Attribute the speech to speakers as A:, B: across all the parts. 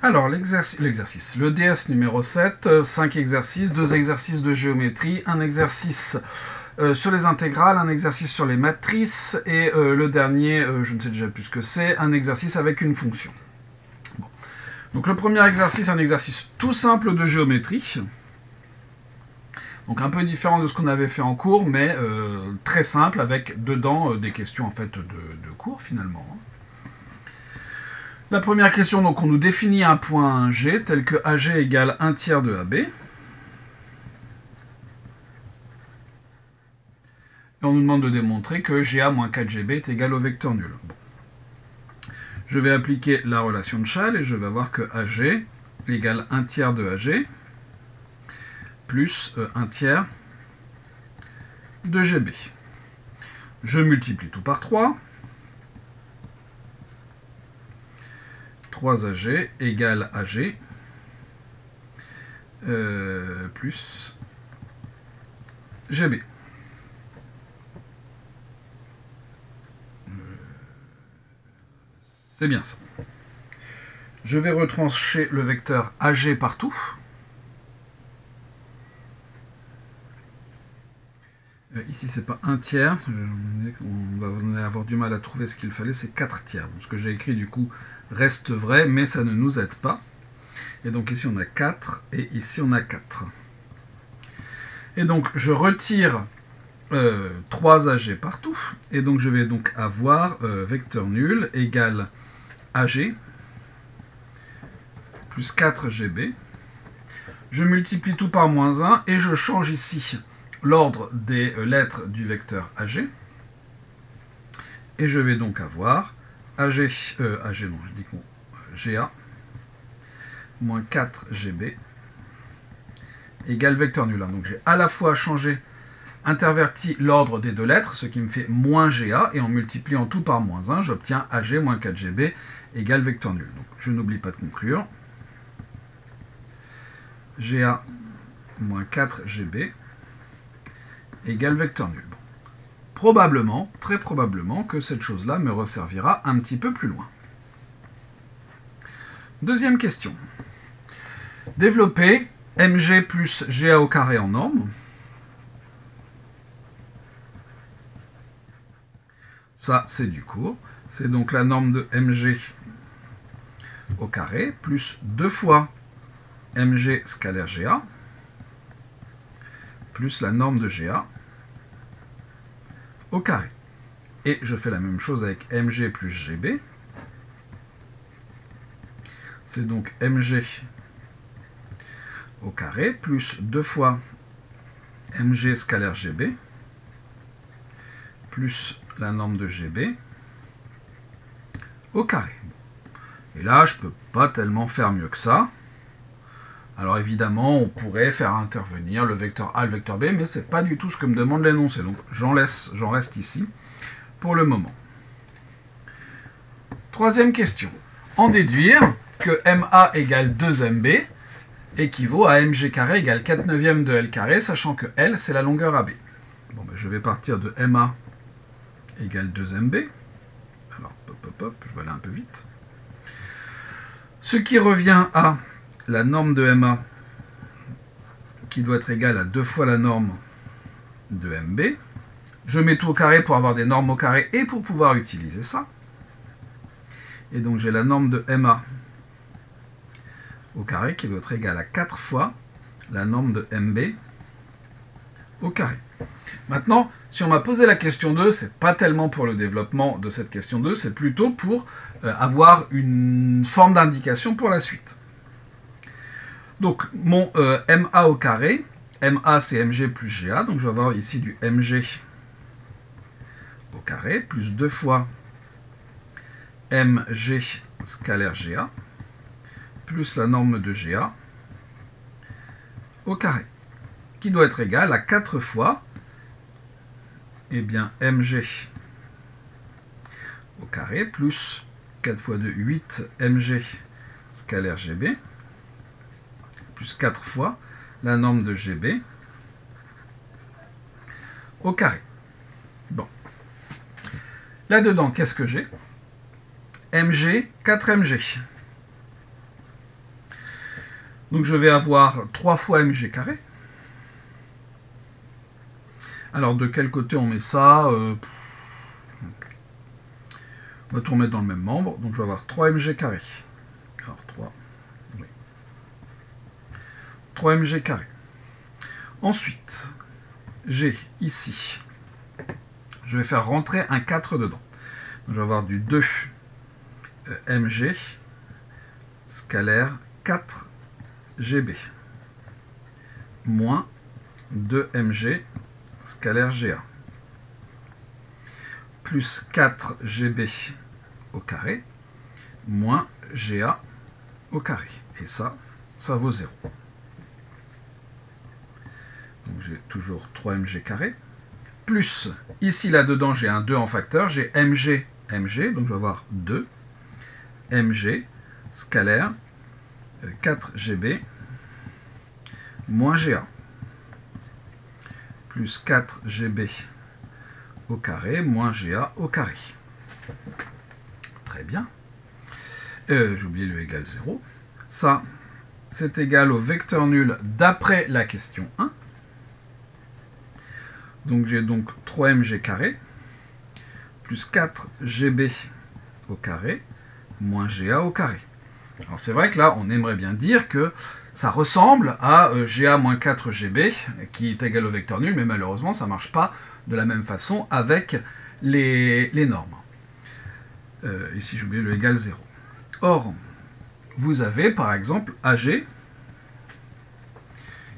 A: Alors, le DS numéro 7, 5 exercices, 2 exercices de géométrie, un exercice sur les intégrales, un exercice sur les matrices, et le dernier, je ne sais déjà plus ce que c'est, un exercice avec une fonction. Bon. Donc le premier exercice, un exercice tout simple de géométrie. Donc un peu différent de ce qu'on avait fait en cours, mais très simple, avec dedans des questions en fait de cours finalement. La première question, donc on nous définit un point G tel que AG égale 1 tiers de AB. Et on nous demande de démontrer que GA moins 4GB est égal au vecteur nul. Bon. Je vais appliquer la relation de Chasles et je vais voir que AG égale 1 tiers de AG plus 1 tiers de GB. Je multiplie tout par 3. 3AG égale AG plus GB. C'est bien ça. Je vais retrancher le vecteur AG partout. Ici, c'est pas 1 tiers. On va avoir du mal à trouver ce qu'il fallait. C'est 4 tiers. Donc, ce que j'ai écrit, du coup, reste vrai, mais ça ne nous aide pas. Et donc, ici, on a 4. Et ici, on a 4. Et donc, je retire 3 AG partout. Et donc, je vais donc avoir vecteur nul égale AG plus 4 GB. Je multiplie tout par moins 1 et je change ici l'ordre des lettres du vecteur AG. Et je vais donc avoir GA moins 4 GB égale vecteur nul 1. Donc j'ai à la fois interverti l'ordre des deux lettres, ce qui me fait moins GA, et en multipliant tout par moins 1, j'obtiens AG moins 4 GB égale vecteur nul. Donc je n'oublie pas de conclure. GA moins 4 GB égale vecteur nul. Bon. Probablement, très probablement, que cette chose-là me resservira un petit peu plus loin. Deuxième question. Développer MG plus GA au carré en norme. Ça, c'est du cours. C'est donc la norme de MG au carré plus 2 fois MG scalaire GA plus la norme de GA au carré. Et je fais la même chose avec MG plus GB. C'est donc MG au carré plus 2 fois MG scalaire GB plus la norme de GB au carré. Et là, je ne peux pas tellement faire mieux que ça. Alors évidemment, on pourrait faire intervenir le vecteur A et le vecteur B, mais ce n'est pas du tout ce que me demande l'énoncé. Donc j'en reste ici pour le moment. Troisième question. En déduire que MA égale 2MB équivaut à MG carré égale 4 neuvièmes de L carré, sachant que L, c'est la longueur AB. Bon, ben, je vais partir de MA égale 2MB. Alors, je vais aller un peu vite. Ce qui revient à la norme de MA qui doit être égale à 2 fois la norme de MB. Je mets tout au carré pour avoir des normes au carré et pour pouvoir utiliser ça. Et donc j'ai la norme de MA au carré qui doit être égale à 4 fois la norme de MB au carré. Maintenant, si on m'a posé la question 2, c'est pas tellement pour le développement de cette question 2, c'est plutôt pour avoir une forme d'indication pour la suite. Donc, mon MA au carré, MA c'est MG plus GA, donc je vais avoir ici du MG au carré, plus 2 fois MG scalaire GA, plus la norme de GA au carré, qui doit être égal à 4 fois MG au carré, plus 4 fois 2, 8 MG scalaire GB, plus 4 fois la norme de GB au carré. Bon. Là-dedans, qu'est-ce que j'ai ? MG, 4MG. Donc je vais avoir 3 fois mg carré. Alors de quel côté on met ça On va tout remettre dans le même membre. Donc je vais avoir 3 mg carré. Alors 3. Oui. 3 mg carré. Ensuite, j'ai ici, je vais faire rentrer un 4 dedans. Donc, je vais avoir du 2 mg scalaire 4 gb moins 2 mg scalaire ga plus 4 gb au carré moins ga au carré. Et ça vaut 0. Donc j'ai toujours 3 mg carré. Plus, ici là-dedans, j'ai un 2 en facteur, j'ai mg, donc je vais avoir 2 mg scalaire 4 gb moins ga plus 4 gb au carré moins ga au carré. Très bien. J'ai oublié le égal 0. Ça, c'est égal au vecteur nul d'après la question 1. Donc j'ai donc 3 mg carré plus 4 gb au carré moins ga au carré. Alors c'est vrai que là, on aimerait bien dire que ça ressemble à ga moins 4 gb qui est égal au vecteur nul, mais malheureusement, ça ne marche pas de la même façon avec les normes. Ici, j'ai oublié le égal 0. Or, vous avez par exemple AG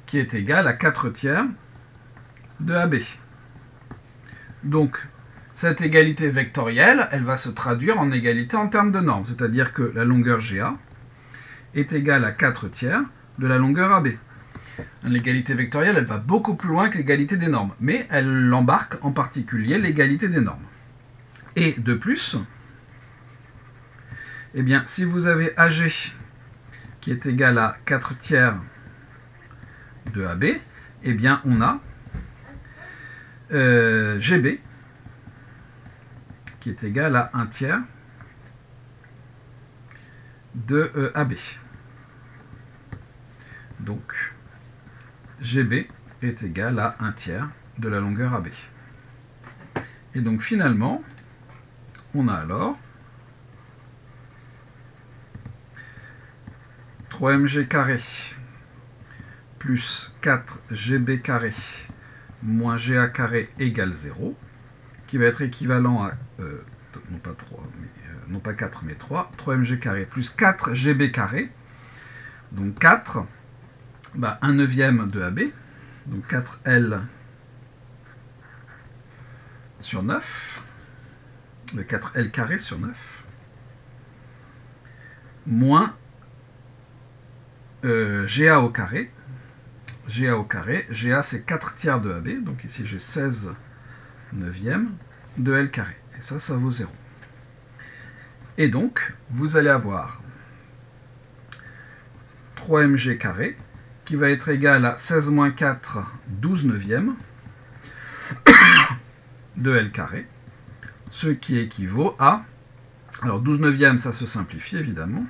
A: qui est égal à 4 tiers de AB. Donc, cette égalité vectorielle, elle va se traduire en égalité en termes de normes, c'est-à-dire que la longueur GA est égale à 4 tiers de la longueur AB. L'égalité vectorielle, elle va beaucoup plus loin que l'égalité des normes, mais elle embarque en particulier l'égalité des normes. Et de plus, eh bien, si vous avez AG qui est égal à 4 tiers de AB, eh bien, on a GB qui est égal à 1 tiers de AB. Donc, GB est égal à 1 tiers de la longueur AB. Et donc, finalement, on a alors 3 mg carré plus 4 gb carré moins ga carré égale 0, qui va être équivalent à, non pas 3, non pas 4, mais 3 mg carré plus 4 gb carré, donc 4, 1 neuvième de AB, donc 4L sur 9, le 4L carré sur 9, moins GA au carré. GA au carré, GA c'est 4 tiers de AB, donc ici j'ai 16 neuvièmes de L carré. Et ça vaut 0. Et donc, vous allez avoir 3 mg carré qui va être égal à 16 moins 4, 12 neuvièmes de L carré, ce qui équivaut à, alors 12 neuvièmes, ça se simplifie évidemment,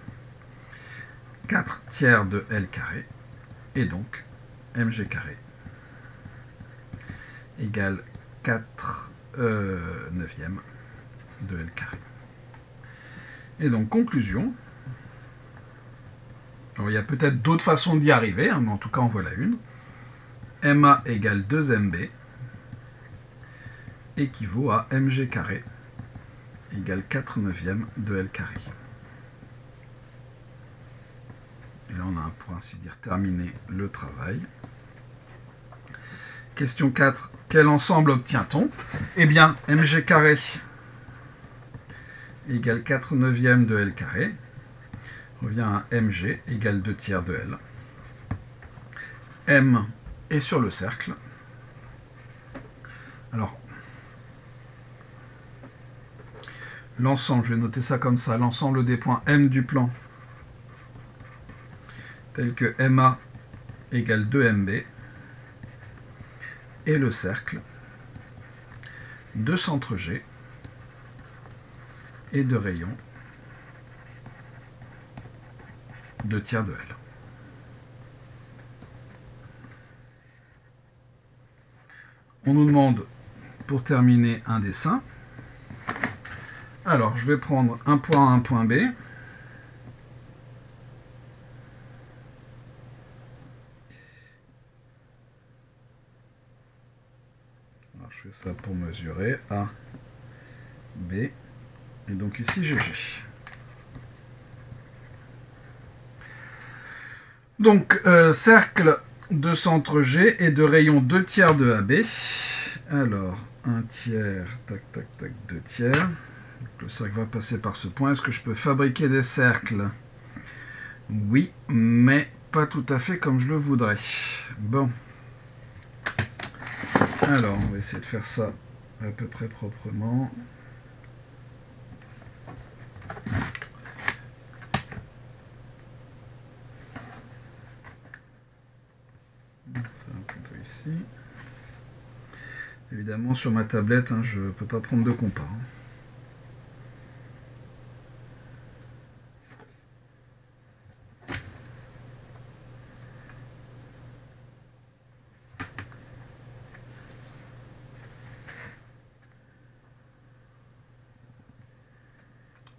A: 4 tiers de L carré, et donc mg carré égale 4 neuvièmes de L carré. Et donc, conclusion, alors, il y a peut-être d'autres façons d'y arriver, hein, mais en tout cas, en voilà une. MA égale 2MB équivaut à mg carré égale 4 neuvièmes de L carré. Et là, on a, pour ainsi dire, terminé le travail. Question 4. Quel ensemble obtient-on? Eh bien, mg carré égale 4 neuvièmes de L carré revient à mg égale 2 tiers de L. M est sur le cercle. Alors, l'ensemble, je vais noter ça comme ça, l'ensemble des points M du plan tel que MA égale 2MB et le cercle de centre G et de rayon 2 tiers de L. On nous demande, pour terminer, un dessin. Alors, je vais prendre un point A, un point B. Alors, je fais ça pour mesurer A, B. Et donc ici, j'ai G. Donc, cercle de centre G et de rayon 2 tiers de AB. Alors, 1 tiers, tac, tac, tac, 2 tiers. Donc, le cercle va passer par ce point. Est-ce que je peux fabriquer des cercles? Oui, mais pas tout à fait comme je le voudrais. Bon. Alors, on va essayer de faire ça à peu près proprement. Ça un peu ici. Évidemment, sur ma tablette, hein, je ne peux pas prendre de compas.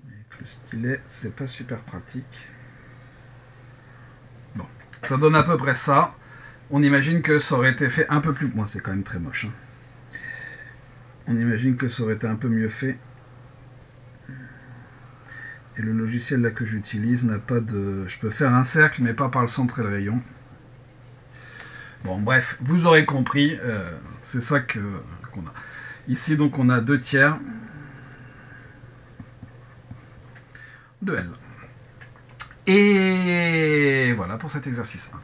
A: Avec le stylet, c'est pas super pratique. Bon, ça donne à peu près ça. On imagine que ça aurait été fait un peu plus... Bon, c'est quand même très moche. Hein. On imagine que ça aurait été un peu mieux fait. Et le logiciel là que j'utilise n'a pas de... Je peux faire un cercle, mais pas par le centre et le rayon. Bon, bref, vous aurez compris. C'est ça qu'on a. Ici, donc, on a 2 tiers de L. Et voilà pour cet exercice 1.